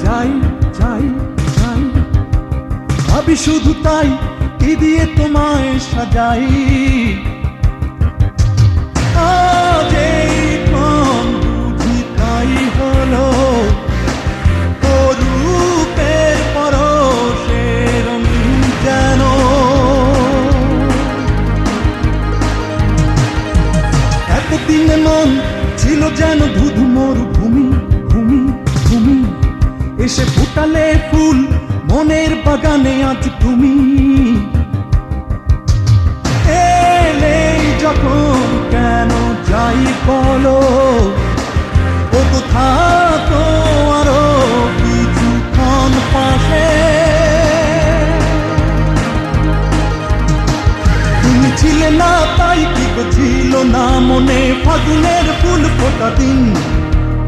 যাই যাই যাই, ভাবি শুধু তাই, কি দিয়ে তোমায় সাজাই। আজ এই প্রাণ বুঝি তাই হলো, রূপের পরশে রঙিন যেন। এতদিনে মন ছিল যেন ধুধু মরুভূমি, ভূমি ভূমি, এসে ফুটালে ফুল মনের বাগানে আজ তুমি। এলেই যখন কেন যাই বলো, ও তো থাকো আরো কিছুক্ষণ পাশে। তুমি ছিলে না তাই কি ছিল না মনে, ফাগুনের ফুল ফোটা দিন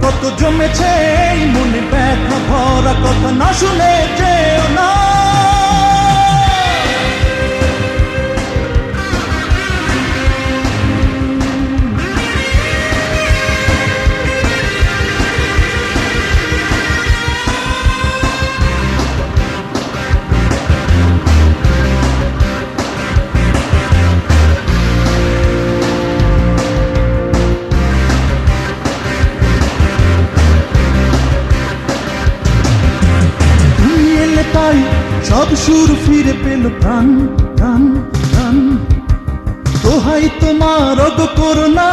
কত জমেছে এই মনে, ব্যথা ভরা কথা না শুনে যেও না। তাই সব সুর ফিরে পেল প্রাণ প্রাণ প্রাণ, দোহাই তোমার অগ করোনা